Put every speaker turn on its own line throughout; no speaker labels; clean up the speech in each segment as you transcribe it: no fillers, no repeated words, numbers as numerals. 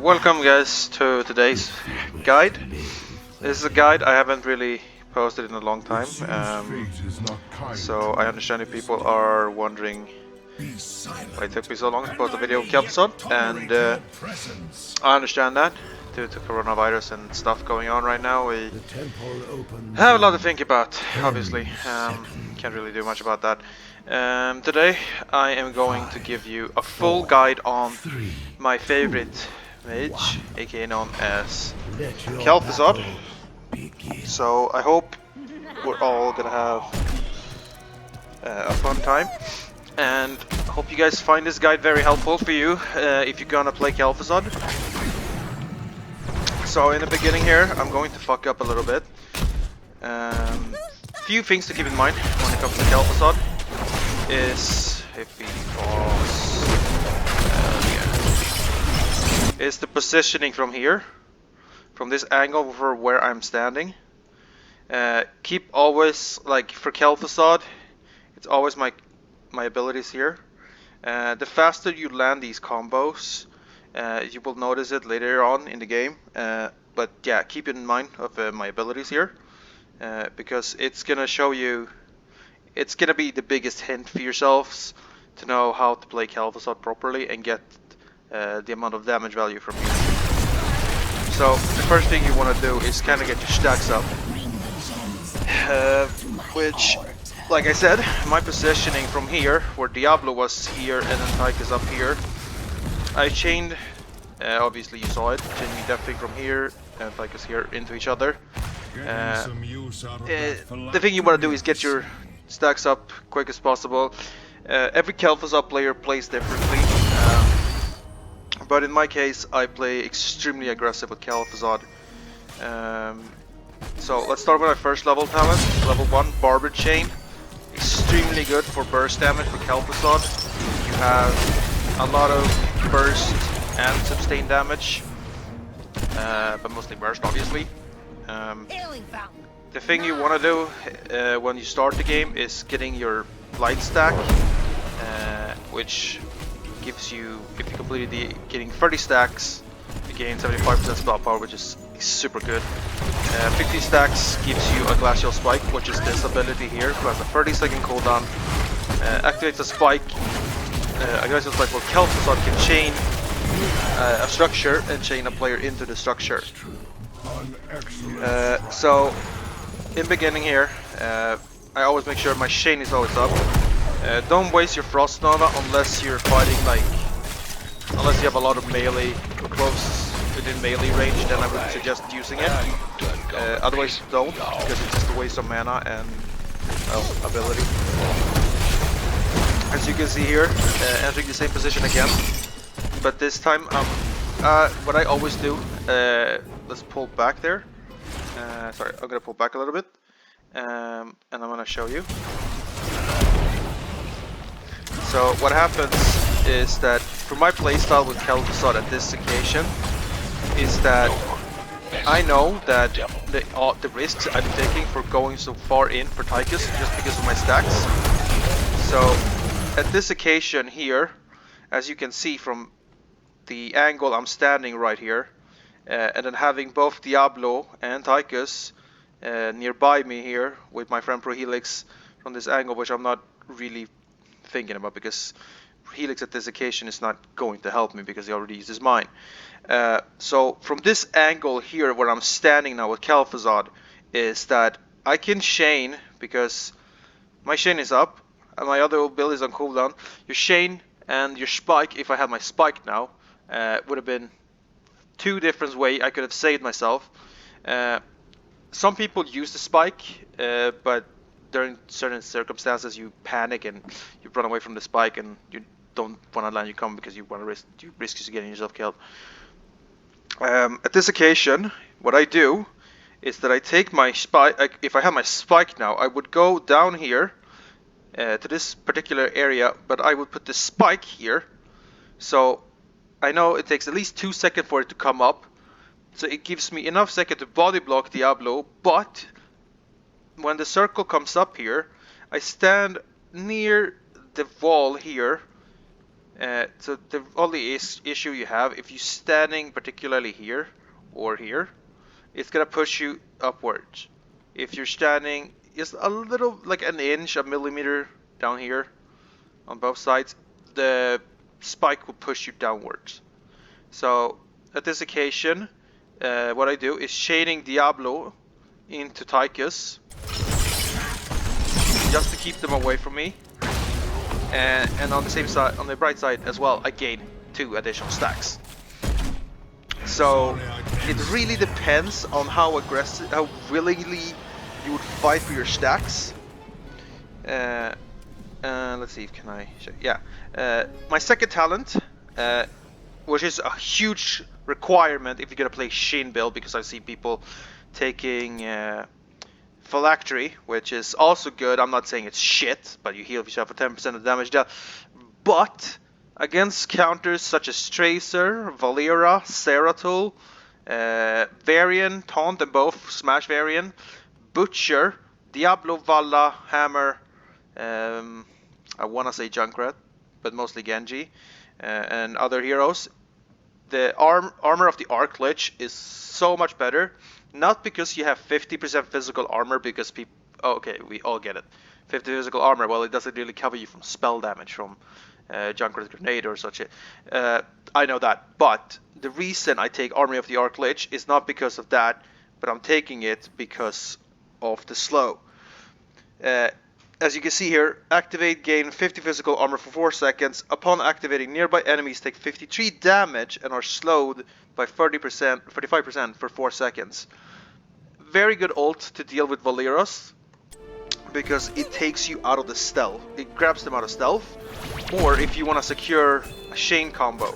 Welcome guys to today's guide. This is a guide I haven't really posted in a long time, so I understand if people are wondering why it took me so long to post a video of Kel'thuzad, and I understand that due to coronavirus and stuff going on right now. We have a lot to think about, obviously. Can't really do much about that. Today I am going to give you a full guide on my favorite mage, aka known as Kel'thuzad. So I hope we're all gonna have a fun time, and I hope you guys find this guide very helpful for you if you're gonna play Kel'thuzad. So in the beginning here, I'm going to fuck up a little bit. Few things to keep in mind when it comes to Kel'thuzad is if he falls, is the positioning from here, from this angle for where I'm standing. Keep always, like for Kel'thuzad, it's always my abilities here. The faster you land these combos, you will notice it later on in the game. But yeah, keep in mind of my abilities here, because it's gonna show you. It's gonna be the biggest hint for yourselves to know how to play Kel'thuzad properly and get the amount of damage value from here. So the first thing you want to do is kind of get your stacks up, which, like I said, my positioning from here, where Diablo was here and then Tyke is up here, I chained, obviously you saw it, chained me that thing from here and Tyke is here into each other. The thing you want to do is get your stacks up quick as possible. Every Kel'thuzad player plays differently, but in my case I play extremely aggressive with Kel'thuzad. So let's start with our first level talent, level 1, Barber Chain. Extremely good for burst damage for Kel'thuzad. You have a lot of burst and sustain damage, but mostly burst obviously. The thing you want to do when you start the game is getting your light stack, which gives you, if you completed getting 30 stacks, you gain 75% spell power, which is super good. 50 stacks gives you a glacial spike, which is this ability here, who has a 30-second cooldown. Activates a spike, a glacial spike where Kel'thuzad can chain a structure and chain a player into the structure. So in beginning here, I always make sure my chain is always up. Don't waste your Frost Nova unless you're fighting, like, unless you have a lot of melee or close within melee range, then I would suggest using it. Otherwise don't, because it's just a waste of mana and, well, ability. As you can see here, entering the same position again, but this time what I always do, let's pull back there. Sorry, I'm gonna pull back a little bit, and I'm gonna show you. So what happens is that for my playstyle with Kel'thuzad at this occasion is that I know that the risks I'm taking for going so far in for Tychus just because of my stacks. So at this occasion here, as you can see from the angle I'm standing right here, and then having both Diablo and Tychus nearby me here with my friend ProHelix from this angle, which I'm not really thinking about because Helix at this occasion is not going to help me because he already uses mine. So from this angle here where I'm standing now with Kel'thuzad is that I can chain, because my chain is up and my other ability is on cooldown. Your chain and your spike, if I had my spike now, would have been two different ways I could have saved myself. Some people use the spike, but during certain circumstances you panic and you run away from the spike and you don't want to land your combo because you want to risk getting yourself killed. At this occasion, what I do is that I take my spike. If I have my spike now, I would go down here to this particular area, but I would put the spike here. So I know it takes at least 2 seconds for it to come up. So it gives me enough second to body block Diablo, but when the circle comes up here, I stand near the wall here So the only issue you have, if you're standing particularly here or here, it's gonna push you upwards. If you're standing just a little, like an inch, a millimeter down here on both sides, the spike will push you downwards. So at this occasion, what I do is chaining Diablo into Tychus just to keep them away from me. And on the same side, on the bright side as well, I gain 2 additional stacks. So it really depends on how aggressive, how willingly you would fight for your stacks. Let's see, can I show? Yeah. My second talent, which is a huge requirement if you're gonna play Shin build, because I see people taking Phylactery, which is also good. I'm not saying it's shit, but you heal yourself for 10% of damage dealt. But against counters such as Tracer, Valera, Zeratul, Varian, Taunt, and both Smash Varian, Butcher, Diablo, Valla, Hammer, I wanna say Junkrat, but mostly Genji, and other heroes. The armor of the Arc Lich is so much better. Not because you have 50% physical armor, because people... Oh, okay, we all get it. 50 physical armor, well, it doesn't really cover you from spell damage from Junkrat Grenade or such. I know that, but the reason I take Army of the Arc Lich is not because of that, but I'm taking it because of the slow. As you can see here, activate, gain 50 physical armor for 4 seconds. Upon activating, nearby enemies take 53 damage and are slowed by 35% for 4 seconds. Very good ult to deal with Valeros, because it takes you out of the stealth. It grabs them out of stealth. Or if you want to secure a chain combo.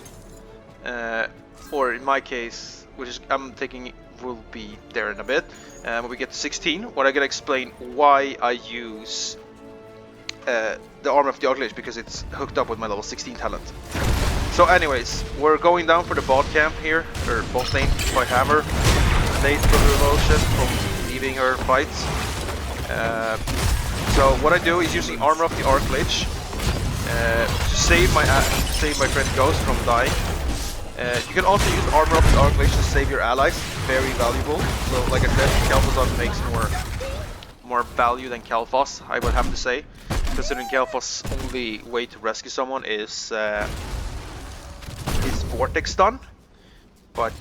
Or in my case, which is, I'm thinking will be there in a bit, when we get to 16, what I'm going to explain why I use the Armor of the Arc Lich, because it's hooked up with my level 16 talent. So anyways, we're going down for the bot camp here, or bot lane by Hammer. Late for the revolution from leaving her fights. So what I do is using Armor of the Arc Lich to save my friend Ghost from dying. You can also use Armor of the Arc Lich to save your allies, very valuable. So like I said, Kel'thuzad makes more value than Kel'Thas, I would have to say. Considering Kel'Thas' only way to rescue someone is Vortex stun. But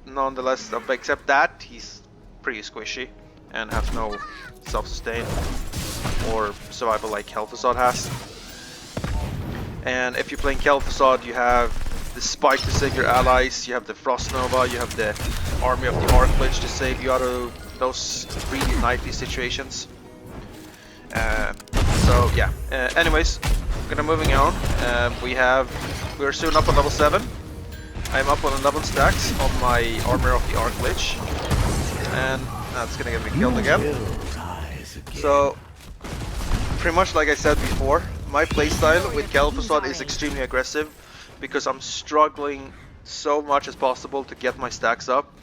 nonetheless, except that, he's pretty squishy and has no self-sustain or survival like Kel'Thuzad has. And if you're playing Kel'Thuzad, you have the Spike to save your allies, you have the Frost Nova, you have the Army of the Arc Lich to save you out of those really knightly situations. So yeah, anyways, moving on. We're soon up on level 7. I'm up on 11 stacks on my Armor of the Arc Lich, and that's gonna get me killed again. So, pretty much like I said before, my playstyle with Kel'Thuzad is extremely aggressive, because I'm struggling so much as possible to get my stacks up.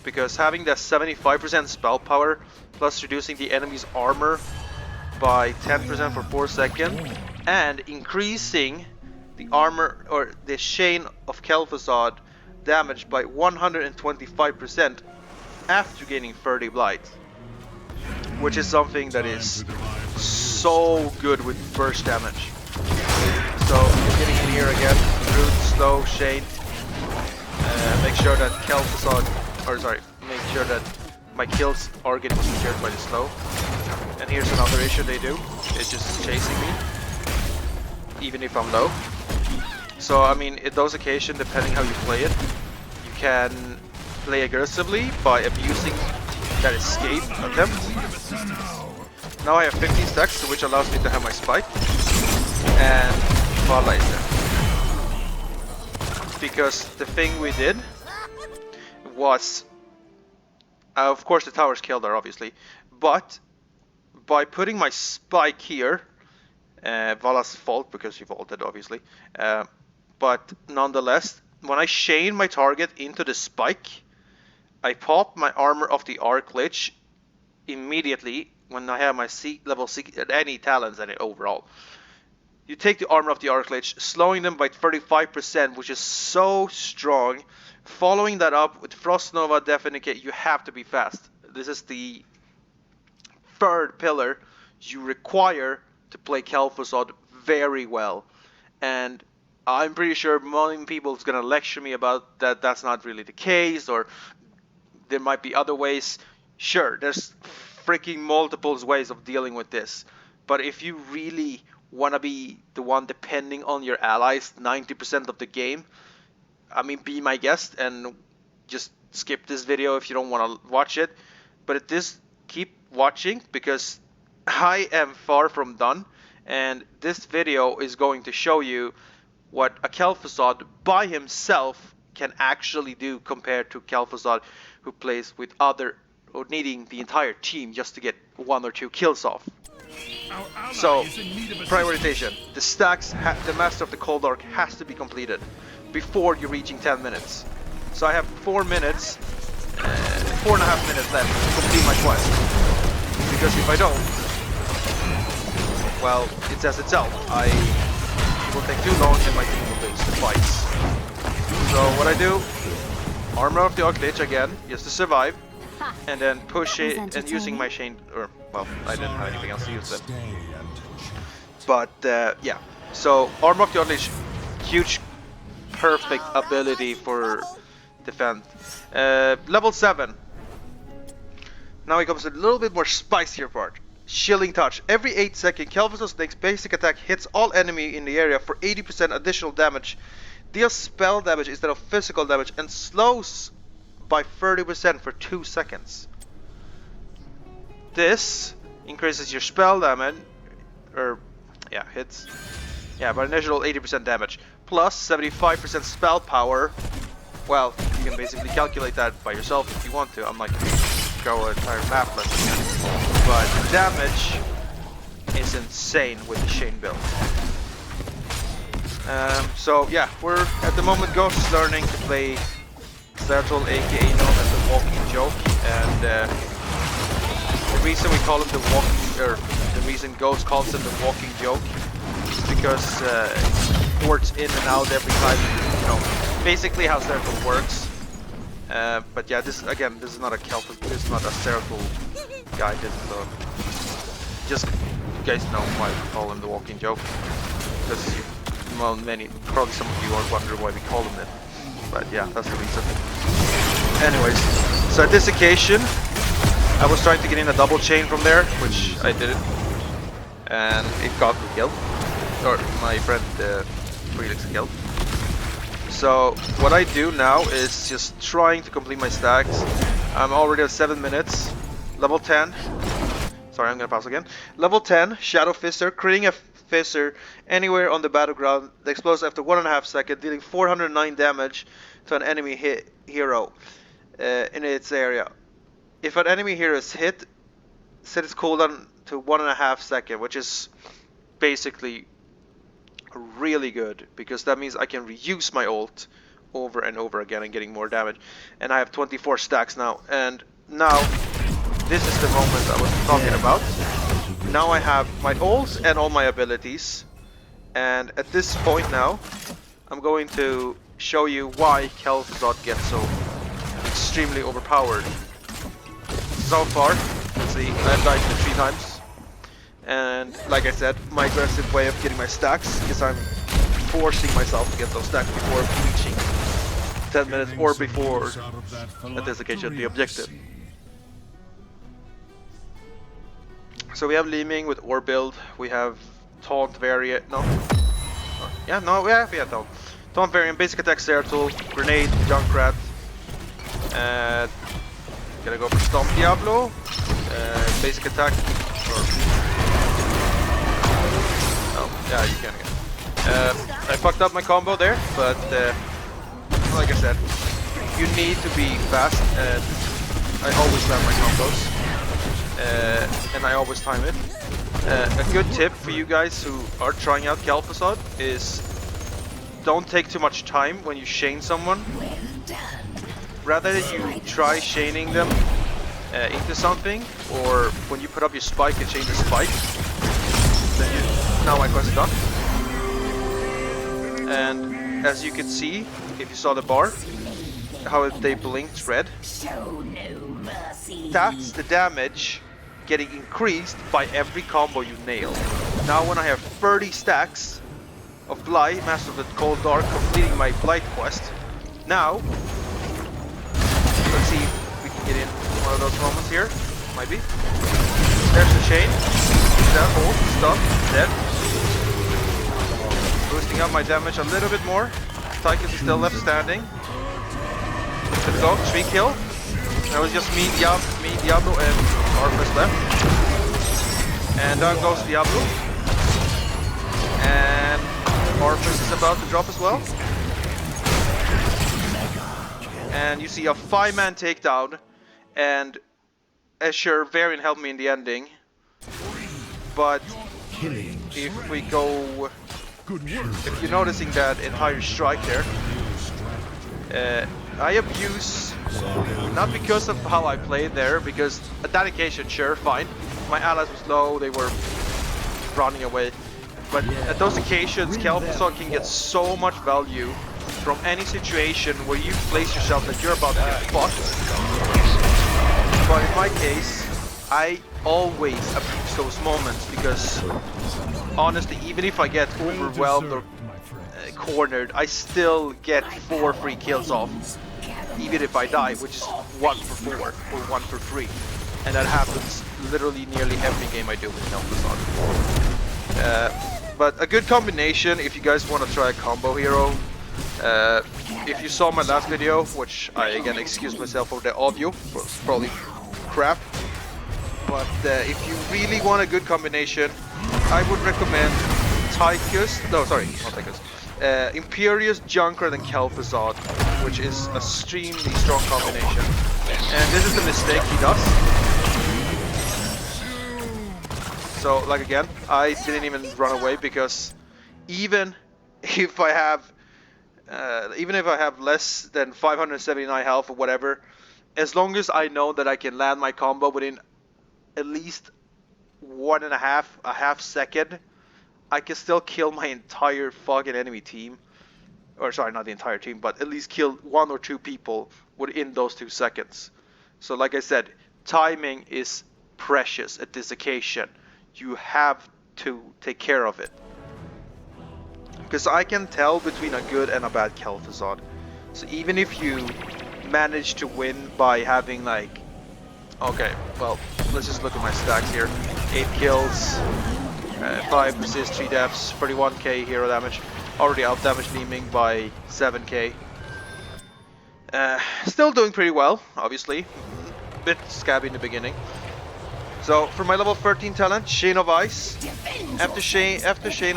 Because having that 75% spell power, plus reducing the enemy's armor by 10% for 4 seconds, and increasing the armor or the chain of Kel'Thuzad damage by 125% after gaining 30 blight, which is something that is so good with burst damage. So getting in here again, root, slow, chain. Make sure that make sure that my kills are getting secured by the slow. And here's another issue they do, it's just chasing me, even if I'm low. So I mean, in those occasions, depending how you play it, you can play aggressively by abusing that escape attempt. Now I have 15 stacks, which allows me to have my spike, and Valla is there. Because the thing we did was, of course the towers killed her obviously, but by putting my spike here, Valla's fault because she vaulted obviously, but nonetheless, when I chain my target into the spike, I pop my Armor of the Arc Lich immediately when I have my level 6 at any talents overall. You take the armor of the Archlich, slowing them by 35%, which is so strong. Following that up with Frost Nova Definitive, you have to be fast. This is the third pillar you require to play Kel'Thuzad very well. And I'm pretty sure many people is gonna lecture me about that that's not really the case, or there might be other ways. Sure, there's freaking multiple ways of dealing with this. But if you really want to be the one depending on your allies 90% of the game, I mean, be my guest and just skip this video if you don't want to watch it. But at this, keep watching, because I am far from done, and this video is going to show you what a Kel'Thuzad by himself can actually do compared to Kel'Thuzad who plays with other, or needing the entire team just to get 1 or 2 kills off. So, prioritization. The stacks, the Master of the Cold Dark has to be completed before you're reaching 10 minutes. So I have 4 minutes, 4.5 minutes left to complete my quest. Because if I don't, well, it says itself. It will take too long and my team will lose the fights. So what I do, armor of the Archlich again, just to survive, and then push it and using my chain, or well, I didn't have anything else to use then. But yeah, so armor of the Archlich, huge, perfect ability for defend. Level 7. Now it comes a little bit more spicier part. Chilling Touch. Every 8 seconds, Kel'Thuzad Snake's basic attack hits all enemy in the area for 80% additional damage, deals spell damage instead of physical damage, and slows by 30% for 2 seconds. This increases your spell damage, or yeah, hits, yeah, by an additional 80% damage, plus 75% spell power. Well, you can basically calculate that by yourself if you want to. I'm not going to go an entire map lesson here. But the damage is insane with the chain build. So yeah, we're at the moment Ghost is learning to play Zeratul, aka known as the Walking Joke, and the reason we call him the Walking, or the reason Ghost calls him the Walking Joke, is because it ports in and out every time, you know, basically how Zeratul works. But yeah, this is not a Kel'Thuzad, this is not a Zeratul guy, this is a, just you guys know why we call him the Walking Joke, because well, probably some of you are wondering why we call him that, but yeah, that's the reason. Anyways, so at this occasion I was trying to get in a double chain from there, which I didn't, and it got me killed, or my friend Felix killed. So what I do now is just trying to complete my stacks. I'm already at 7 minutes. Level 10. Sorry, I'm gonna pause again. Level 10, Shadow Fister, creating a Fister anywhere on the battleground that explodes after 1.5 seconds, dealing 409 damage to an enemy hero in its area. If an enemy hero is hit, set its cooldown to 1.5 seconds, which is basically really good, because that means I can reuse my ult over and over again and getting more damage. And I have 24 stacks now, and now this is the moment I was talking about. Now I have my ult and all my abilities, and at this point now I'm going to show you why Kel'Thuzad gets so extremely overpowered. So far, let's see, I've died 3 times. And like I said, my aggressive way of getting my stacks is I'm forcing myself to get those stacks before reaching 10 minutes or before, at this occasion, the objective. So we have Leeming with Ore build, we have Taunt variant, no? Yeah, no, we have Taunt. Taunt variant, basic attack Zeratul, Grenade, Junkrat. Gonna go for Stomp Diablo, basic attack, yeah, you can again. I fucked up my combo there, but like I said, you need to be fast, and I always land my combos, and I always time it. A good tip for you guys who are trying out Kel'Thuzad is don't take too much time when you chain someone. Rather than you try chaining them into something, or when you put up your spike and chain the spike, then now my quest is done. And as you can see, if you saw the bar, how they blinked red, that's the damage getting increased by every combo you nail. Now when I have 30 stacks of Blight, Master of the Cold Dark, completing my Blight quest, now, let's see if we can get in one of those moments here. Might be. There's the chain. That hold, stuck, dead. Boosting up my damage a little bit more. Tychus is still left standing. Let's go, 3 kill. That was just me, Diablo, and Arthas left. And down goes Diablo. And Arthas is about to drop as well. And you see a 5-man takedown. And sure, Varian helped me in the ending. But if we go... If you're noticing that entire strike there, I abuse, not because of how I played there, because at that occasion, sure, fine. My allies was low, they were running away. But at those occasions, Kel'thuzad can get so much value from any situation where you place yourself that you're about to get fucked. But in my case, I always abuse those moments because, honestly, even if I get overwhelmed or cornered, I still get 4 free kills off, even if I die, which is 1 for 4 or 1 for 3, and that happens literally nearly every game I do with Kel'thuzad. But a good combination if you guys want to try a combo hero. If you saw my last video, which I again excuse myself for the audio, it's probably crap. But if you really want a good combination, I would recommend Tychus, no sorry, not Tychus, Imperious, Junkrat and Kel'thuzad, which is a extremely strong combination. And this is the mistake he does. So, like again, I didn't even run away because even if I have less than 579 health or whatever, as long as I know that I can land my combo within at least a half second, I can still kill my entire fucking enemy team. Or sorry, not the entire team, but at least kill 1 or 2 people within those 2 seconds. So like I said, timing is precious at this occasion. You have to take care of it. Because I can tell between a good and a bad Kel'thuzad. So even if you manage to win by having like... Okay, well, let's just look at my stacks here. 8 kills, 5 assists, 3 deaths, 31k hero damage. Already out damage Leeming by 7k. Still doing pretty well, obviously. Bit scabby in the beginning. So for my level 13 talent, Chain of Ice. After Chain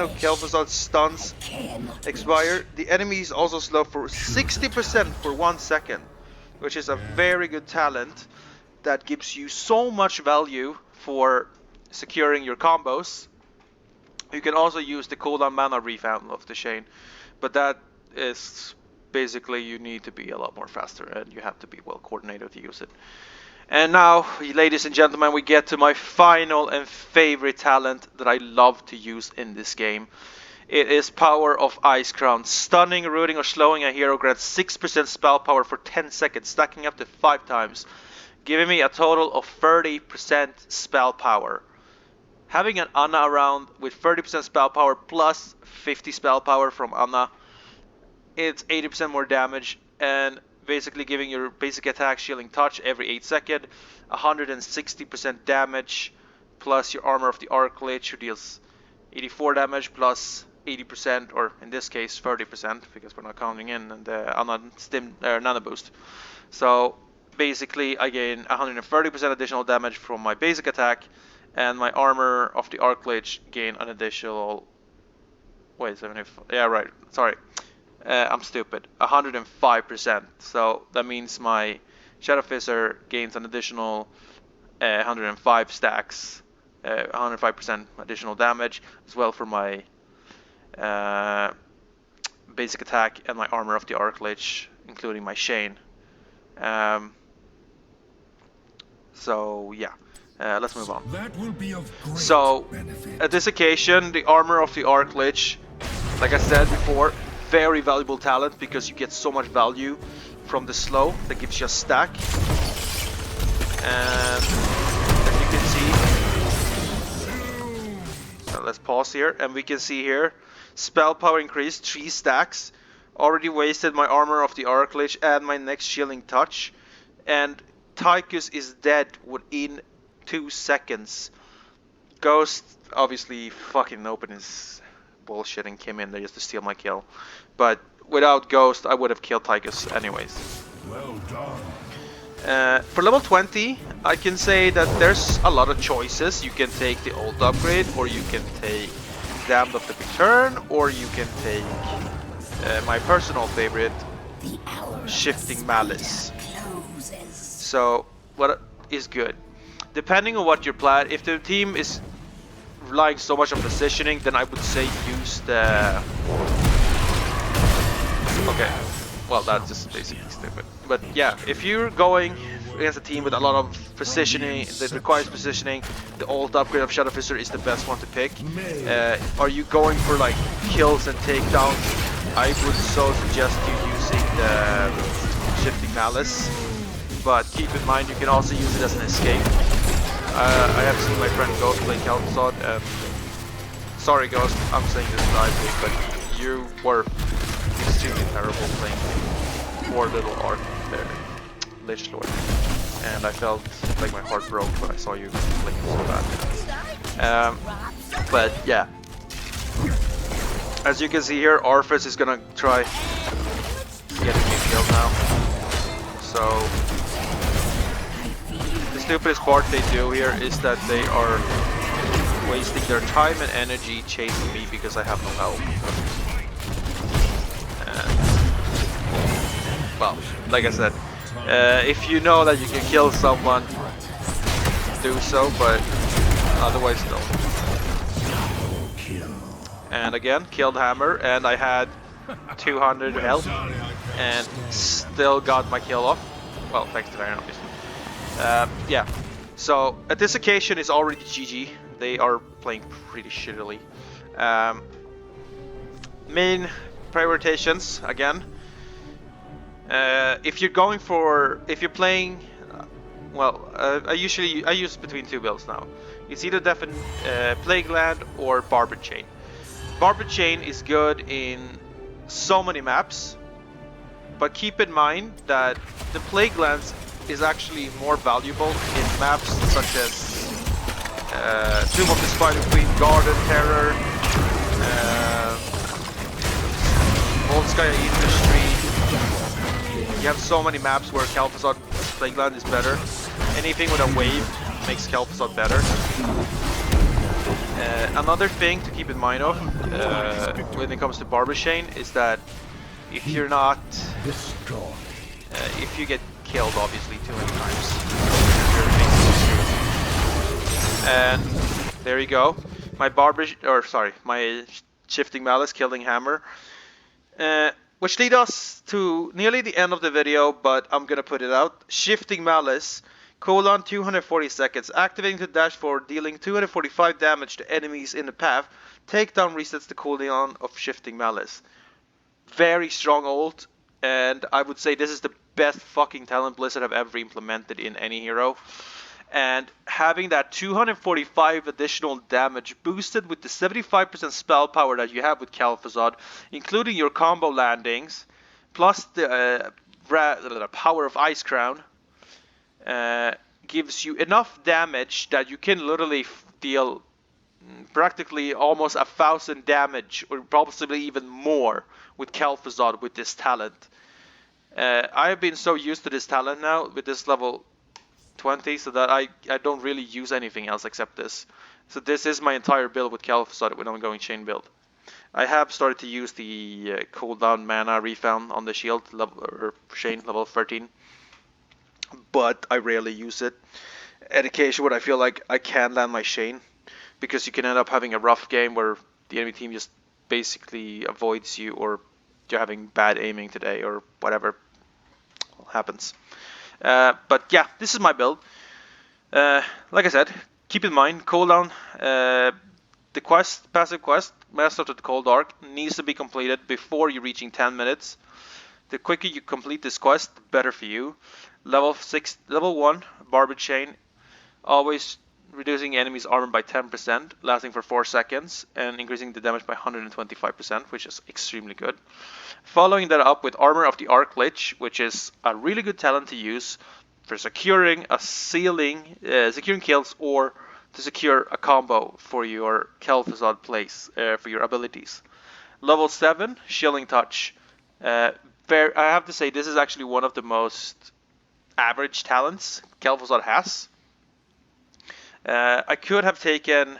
of Kel'thuzad's stuns expire, the enemy is also slow for 60% for 1 second, which is a very good talent that gives you so much value for securing your combos. You can also use the cooldown mana refund of the Chain, but that is basically you need to be a lot more faster and you have to be well coordinated to use it. And now, ladies and gentlemen, we get to my final and favorite talent that I love to use in this game. It is Power of Ice Crown. Stunning, rooting or slowing a hero grants 6% spell power for 10 seconds, stacking up to 5 times, giving me a total of 30% spell power. Having an Anna around with 30% spell power plus 50 spell power from Anna, it's 80% more damage and basically giving your basic attack shielding touch every 8 seconds, 160% damage plus your Armor of the Archlich, who deals 84 damage plus 80%, or in this case 30% because we're not counting in the Anna Nano boost. So basically I gain 130% additional damage from my basic attack, and my Armor of the Archlich gain an additional... Wait, 75... Yeah, right. Sorry. I'm stupid. 105%. So that means my Shadow Fissure gains an additional 105 stacks. 105% additional damage as well for my basic attack and my Armor of the Archlich, including my Chain. So yeah. Let's move on.
That will be of great
so,
benefit.
at this occasion, the Armor of the Archlich, like I said before, very valuable talent because you get so much value from the slow that gives you a stack. And as you can see, let's pause here, and we can see here, spell power increased 3 stacks. Already wasted my armor of the Archlich and my next shielding touch, and Tychus is dead within 2 seconds. Ghost obviously fucking opened his bullshit and came in there just to steal my kill, but without Ghost I would have killed Tychus anyways.
Well done.
For level 20, I can say that there's a lot of choices. You can take the old upgrade, or you can take Damned of the Return, or you can take my personal favorite, Shifting Malice. So, what is good? Depending on what your plan, if the team is relying so much on positioning, then I would say use the... Okay. Well, that's just basically stupid. But yeah, if you're going against a team with a lot of positioning, that requires positioning, the old upgrade of Shadow Fissure is the best one to pick. Are you going for like kills and takedowns? I would so suggest you using the Shifting Malice. But keep in mind, you can also use it as an escape. I have seen my friend Ghost play Kel'thuzad, and sorry Ghost, I'm saying this lightly, but you were extremely terrible playing poor little Ark there, Lich Lord, and I felt like my heart broke when I saw you playing so bad. But yeah, as you can see here, Arthas is gonna try getting me killed now. So the stupidest part they do here is that they are wasting their time and energy chasing me because I have no health. Well, like I said, if you know that you can kill someone, do so, but otherwise don't. And again, killed Hammer, and I had 200 health, and still got my kill off. Well, thanks to Iron, obviously. Yeah, so at this occasion it's already GG. They are playing pretty shittily. Main prioritizations, again. If you're playing, I use between 2 builds now. It's either Plagueland or Barber Chain. Barber Chain is good in so many maps, but keep in mind that the Plaguelands is actually more valuable in maps such as Tomb of the Spider Queen, Garden Terror, Old Sky Industry. You have so many maps where Kel'Thuzad Plagueland is better. Anything with a wave makes Kel'Thuzad better. Another thing to keep in mind of when it comes to Barber Chain is that if you're not... if you get killed obviously too many times, and there you go. My my Shifting Malice killing Hammer. Which lead us to nearly the end of the video, but I'm gonna put it out. Shifting Malice, cooldown 240 seconds, activating to dash forward, dealing 245 damage to enemies in the path. Takedown resets the cooldown of Shifting Malice. Very strong ult, and I would say this is the best fucking talent Blizzard have ever implemented in any hero. And having that 245 additional damage boosted with the 75% spell power that you have with Kel'Thuzad, including your combo landings, plus the power of Ice Crown, gives you enough damage that you can literally deal practically almost 1,000 damage, or possibly even more, with Kel'Thuzad with this talent. I have been so used to this talent now with this level 20, so that I don't really use anything else except this. So this is my entire build with Kel'Thuzad with ongoing chain build. I have started to use the cooldown mana refound on the shield level, or chain level 13, but I rarely use it. At occasion where I feel like I can land my chain, because you can end up having a rough game where the enemy team just basically avoids you, or you're having bad aiming today, or whatever happens. But yeah, this is my build. Like I said, keep in mind, cooldown the passive quest, Master of the Cold Dark, needs to be completed before you reaching 10 minutes. The quicker you complete this quest, the better for you. Level 1, Barbed Chain, always reducing enemies' armor by 10%, lasting for 4 seconds, and increasing the damage by 125%, which is extremely good. Following that up with Armor of the Arc Lich, which is a really good talent to use for securing securing kills, or to secure a combo for your Kel'thuzad plays, for your abilities. Level 7, Shilling Touch. I have to say, this is actually one of the most average talents Kel'thuzad has. I could have taken...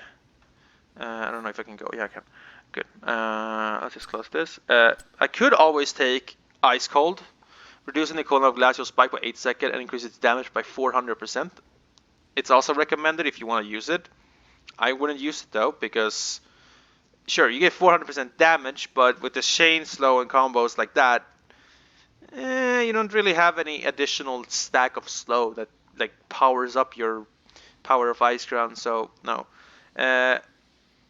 I don't know if I can go. Yeah, I can. Good. Let's just close this. I could always take Ice Cold, reducing the cooldown of Glacial Spike by 8 seconds and increase its damage by 400%. It's also recommended if you want to use it. I wouldn't use it though, because sure, you get 400% damage, but with the chain slow and combos like that, you don't really have any additional stack of slow that like powers up your power of Ice Crown, so no.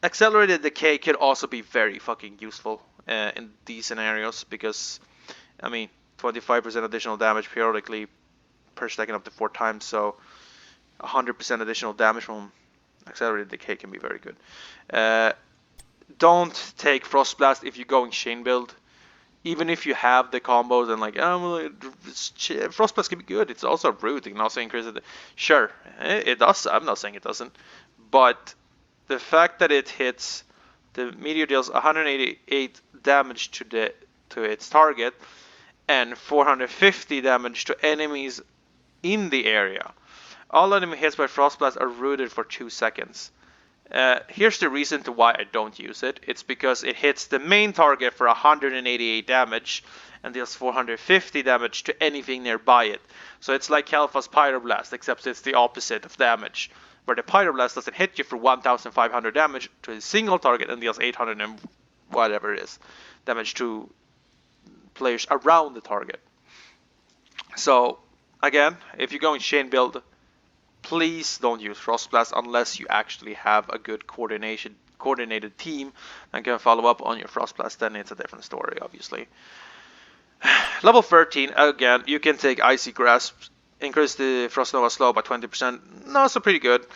Accelerated Decay could also be very fucking useful in these scenarios, because, I mean, 25% additional damage periodically per second up to 4 times, so 100% additional damage from Accelerated Decay can be very good. Don't take Frost Blast if you're going chain build. Even if you have the combos and like, Frost Blast can be good. It's also root. It can also increase it. Sure, it does. I'm not saying it doesn't. But the fact that it hits, the meteor deals 188 damage to its target and 450 damage to enemies in the area. All enemy hits by Frost Blast are rooted for 2 seconds. Here's the reason to why I don't use it. It's because it hits the main target for 188 damage and deals 450 damage to anything nearby it. So it's like Kel'Thuzad's Pyroblast, except it's the opposite of damage, where the Pyroblast doesn't hit you for 1500 damage to a single target and deals 800 and whatever it is damage to players around the target. So again, if you're going chain build, please don't use Frost Blast unless you actually have a good coordinated team and can follow up on your Frost Blast. Then it's a different story, obviously. Level 13, again, you can take Icy Grasp, increase the Frost Nova slow by 20%. No, so pretty good.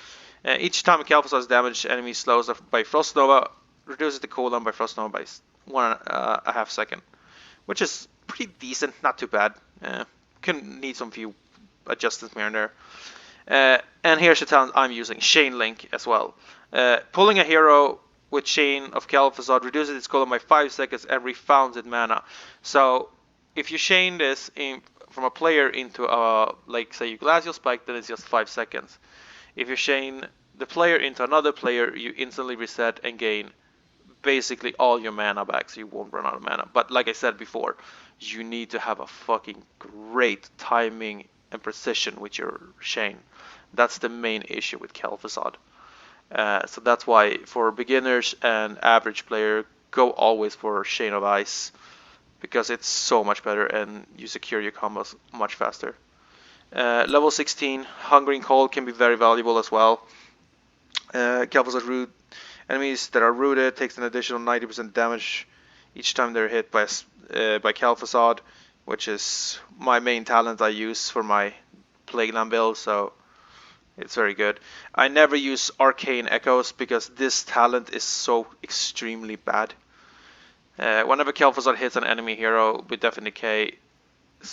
Each time a Kel'Thuzad damage enemy slows by Frost Nova, reduces the cooldown by Frost Nova by 1.5 seconds, which is pretty decent, not too bad. Can need some few adjustments here and there. And here's the talent I'm using, Chain Link as well. Pulling a hero with Chain of Kel'Thuzad reduces its cooldown by 5 seconds and refounds its mana. So if you chain this from a player into a, like say you Glacial Spike, then it's just 5 seconds. If you chain the player into another player, you instantly reset and gain basically all your mana back, so you won't run out of mana. But like I said before, you need to have a fucking great timing and precision with your chain. That's the main issue with Kel'Thuzad. So that's why for beginners and average player, go always for Chain of Ice, because it's so much better and you secure your combos much faster. Level 16, Hungering Cold can be very valuable as well. Kel'Thuzad root enemies that are rooted takes an additional 90% damage each time they're hit by Kel'Thuzad, which is my main talent I use for my Plagueland build, so it's very good. I never use Arcane Echoes because this talent is so extremely bad. Whenever Kel'Thuzad hits an enemy hero with Death and Decay,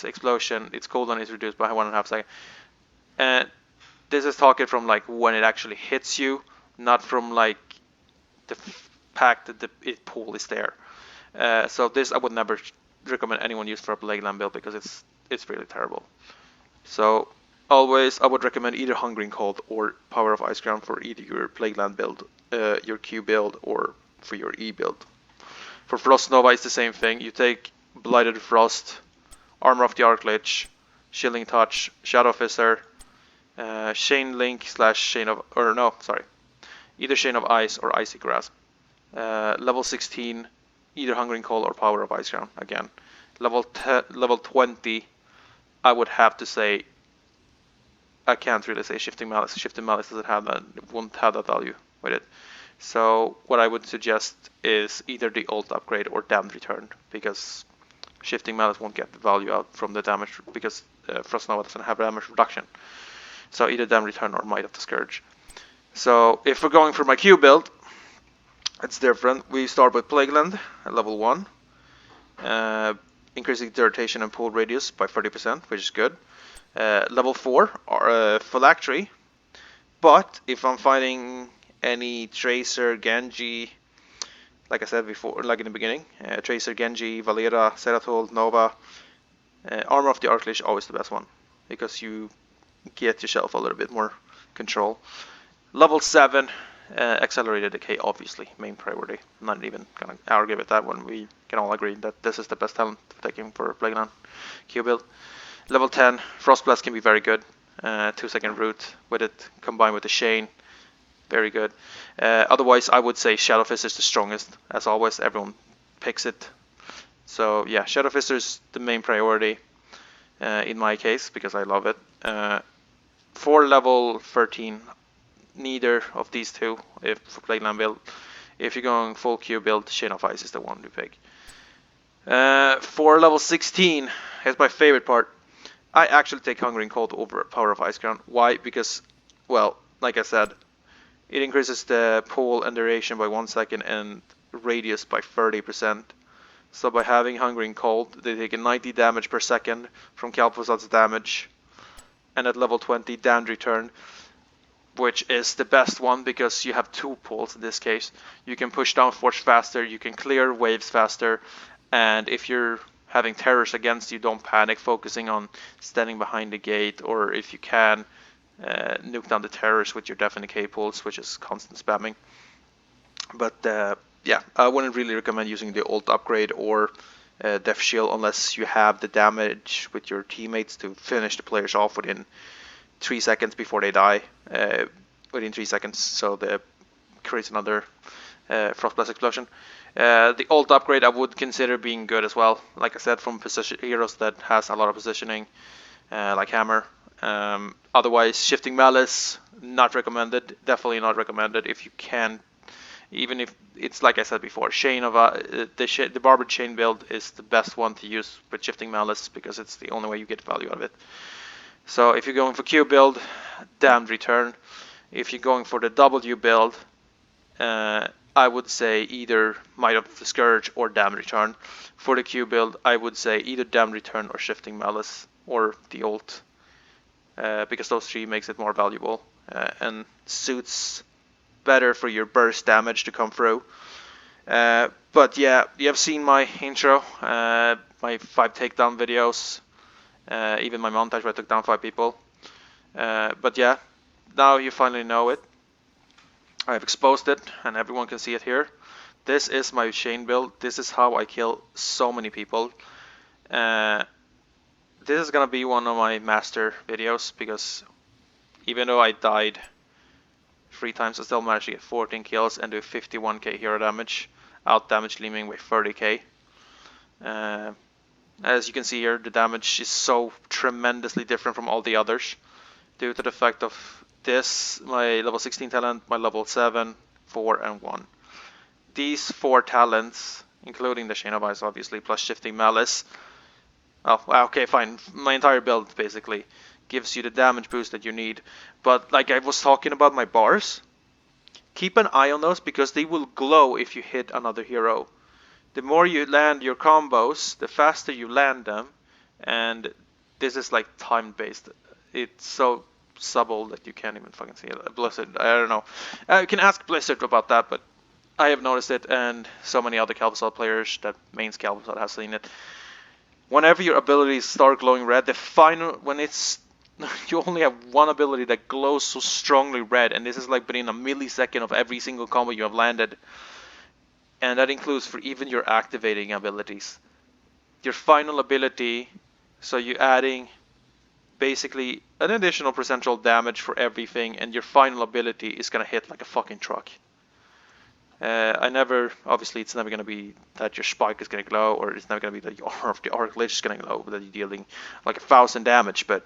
explosion, its cooldown is reduced by 1.5 seconds. And this is talking from like when it actually hits you, not from like the fact that the pool is there. So this I would never recommend anyone use for a Plagueland build because it's really terrible. So always I would recommend either Hungering Cold or Power of Ice Crown for either your Plagueland build, your Q build, or for your E build. For Frost Nova it's the same thing. You take Blighted Frost, Armor of the Arc Lich, Shilling Touch, Shadow Fister, Chain Link / Chain of, or no, sorry, either Chain of Ice or Icy Grasp. Level 16, either Hungering Cold or Power of Ice Crown again. Level 20, I would have to say, I can't really say Shifting Malice. Shifting Malice doesn't have that, won't have that value with it. So what I would suggest is either the ult upgrade or damage return, because shifting malice won't get the value out from the damage, because Frost Nova doesn't have damage reduction. So either damage return or Might of the Scourge. So if we're going for my Q build, it's different. We start with Plagueland at level 1, increasing the rotation and pull radius by 30%, which is good. Level 4 are Phylactery, but if I'm fighting any Tracer, Genji, like I said before, like in the beginning, Tracer, Genji, Valera, Ceratul, Nova, Armor of the Archlich always the best one, because you get yourself a little bit more control. Level 7, Accelerated Decay, obviously, main priority. I'm not even gonna argue with that one. We can all agree that this is the best talent for taking for Plagueland Q build. Level 10, Frost Blast can be very good. 2-second root with it combined with the Shane, very good. Otherwise, I would say Shadow Fist is the strongest. As always, everyone picks it. So yeah, Shadow Fist is the main priority in my case, because I love it. For level 13, neither of these two, if for Plagueland build. If you're going full Q build, Chain of Ice is the one to pick. For level 16, here's my favorite part. I actually take Hungering Cold over Power of Ice Crown. Why? Because, well, like I said, it increases the pull and duration by 1 second and radius by 30%. So by having Hungering Cold, they take a 90 damage per second from Kel'Thuzad's damage. And at level 20, damage return, which is the best one because you have 2 pulls in this case. You can push down force faster, you can clear waves faster, and if you're having terrors against you, don't panic, focusing on standing behind the gate, or if you can, nuke down the terrors with your Def and Decay pulls, which is constant spamming. But yeah, I wouldn't really recommend using the ult upgrade or Def Shield unless you have the damage with your teammates to finish the players off within 3 seconds before they die. Within 3 seconds, so that creates another Frost Blast explosion. The ult upgrade I would consider being good as well. Like I said, from position heroes that has a lot of positioning, like Hammer. Otherwise, Shifting Malice, not recommended. Definitely not recommended if you can. Even if it's like I said before, Chain of the Barber Chain build is the best one to use with Shifting Malice because it's the only way you get value out of it. So if you're going for Q build, damned return. If you're going for the W build, I would say either Might of the Scourge or Damned Return. For the Q build, I would say either Damned Return or Shifting Malice or the ult, because those 3 makes it more valuable and suits better for your burst damage to come through. But yeah, you have seen my intro, my 5 takedown videos, even my montage where I took down 5 people. But yeah, now you finally know it. I've exposed it and everyone can see it here. This is my Shane build. This is how I kill so many people. This is gonna be one of my master videos because even though I died 3 times, I still managed to get 14 kills and do 51k hero damage, out damage Leeming with 30k. As you can see here, the damage is so tremendously different from all the others due to the fact of this, my level 16 talent, my level 7, 4 and 1. These 4 talents, including the Chain of Ice obviously, plus Shifting Malice, oh okay fine, my entire build basically gives you the damage boost that you need. But like I was talking about my bars, keep an eye on those because they will glow if you hit another hero. The more you land your combos, the faster you land them, and this is like time based. It's so subtle that you can't even fucking see it. Blizzard, I don't know. You can ask Blizzard about that, but I have noticed it, and so many other Kel'Thuzad players that mains Kel'Thuzad have seen it. Whenever your abilities start glowing red, the final when it's you only have one ability that glows so strongly red, and this is like within a millisecond of every single combo you have landed, and that includes for even your activating abilities. Your final ability, so you're adding basically an additional percentual damage for everything, and your final ability is gonna hit like a fucking truck. Obviously it's never gonna be that your spike is gonna glow, or it's never gonna be that your Armor of the Archlich is gonna glow, that you're dealing like 1,000 damage, but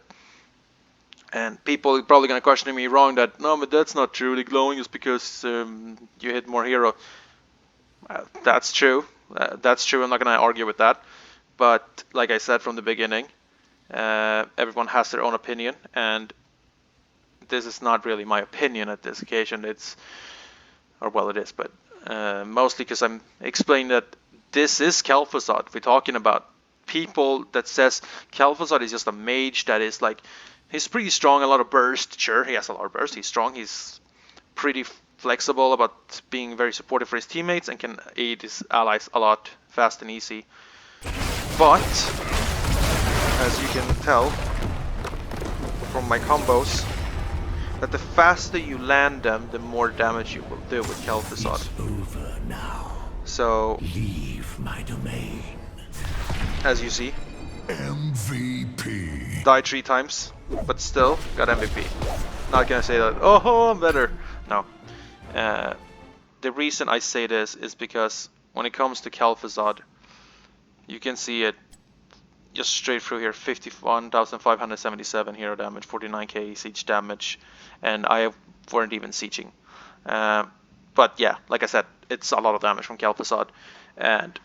And people are probably gonna question me wrong that no, but that's not true. The glowing is because you hit more hero. That's true. That's true. I'm not gonna argue with that. But like I said from the beginning, everyone has their own opinion, and this is not really my opinion at this occasion. It's, or well, it is, but mostly because I'm explaining that this is Kel'thuzad. We're talking about people that says Kel'thuzad is just a mage that is like, he's pretty strong, a lot of burst. Sure, he has a lot of burst. He's strong. He's pretty flexible about being very supportive for his teammates and can aid his allies a lot fast and easy. But as you can tell from my combos, that the faster you land them, the more damage you will do with Kel'thuzad.
Over now.
So
Leave my domain.
as you see,
MVP.
died 3 times, but still got MVP. Not gonna say that, oh, I'm better. No. The reason I say this is because when it comes to Kel'thuzad, you can see it just straight through here, 51,577 hero damage, 49k siege damage, and I weren't even sieging. But yeah, like I said, it's a lot of damage from Kel'thuzad, and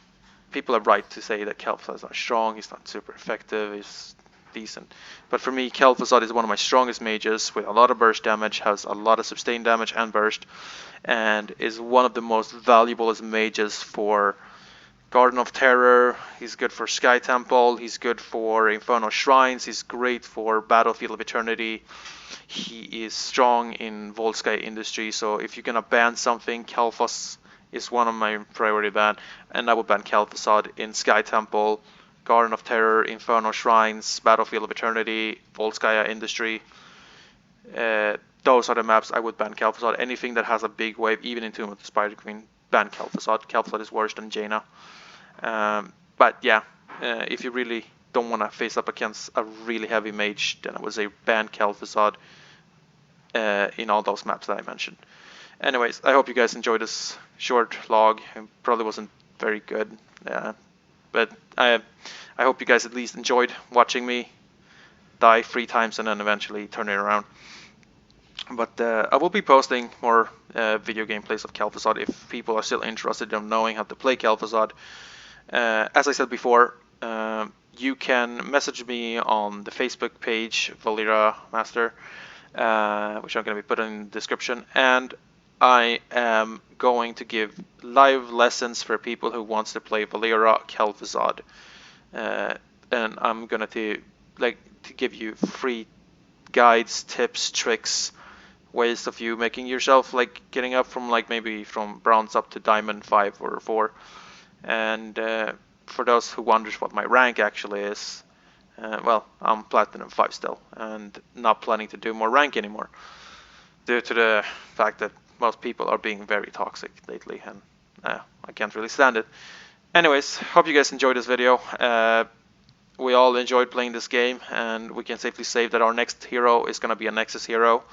people are right to say that Kel'Thuzad is not strong, he's not super effective, he's decent. But for me, Kel'Thuzad is one of my strongest mages with a lot of burst damage, has a lot of sustained damage and burst, and is one of the most valuable as mages for Garden of Terror. He's good for Sky Temple, he's good for Inferno Shrines, he's great for Battlefield of Eternity. He is strong in Volsky Industry, so if you're gonna ban something, Kel'Thuzad is one of my priority ban, and I would ban Kel'Thuzad in Sky Temple, Garden of Terror, Inferno Shrines, Battlefield of Eternity, Volskaya Industry. Those are the maps I would ban Kel'Thuzad. Anything that has a big wave, even in Tomb of the Spider Queen, ban Kel'Thuzad. Kel'Thuzad is worse than Jaina. But yeah, if you really don't want to face up against a really heavy mage, then I would say ban Kel'Thuzad in all those maps that I mentioned. Anyways, I hope you guys enjoyed this short log. It probably wasn't very good, but I hope you guys at least enjoyed watching me die 3 times and then eventually turn it around. But I will be posting more video gameplays of Kel'Thuzad if people are still interested in knowing how to play Kel'Thuzad. As I said before, you can message me on the Facebook page, Valera Master, which I'm going to be putting in the description. And I am going to give live lessons for people who wants to play Valera Kel'Thuzad. And I'm going to give you free guides, tips, tricks, ways of you making yourself like getting up from like maybe from bronze up to diamond 5 or 4. And for those who wonders what my rank actually is, well, I'm platinum 5 still and not planning to do more rank anymore due to the fact that most people are being very toxic lately, and I can't really stand it. Anyways, hope you guys enjoyed this video. We all enjoyed playing this game, and we can safely say that our next hero is going to be a Nexus hero,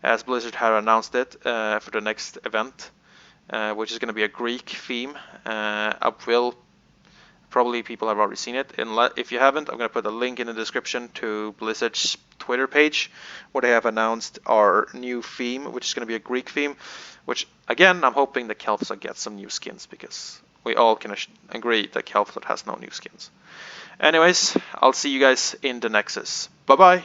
as Blizzard had announced it for the next event, which is going to be a Greek theme. Probably people have already seen it. If you haven't, I'm going to put a link in the description to Blizzard's Twitter page, where they have announced our new theme, which is going to be a Greek theme, which, again, I'm hoping that Kel'Thuzad gets some new skins, because we all can agree that Kel'Thuzad has no new skins. Anyways, I'll see you guys in the Nexus. Bye-bye!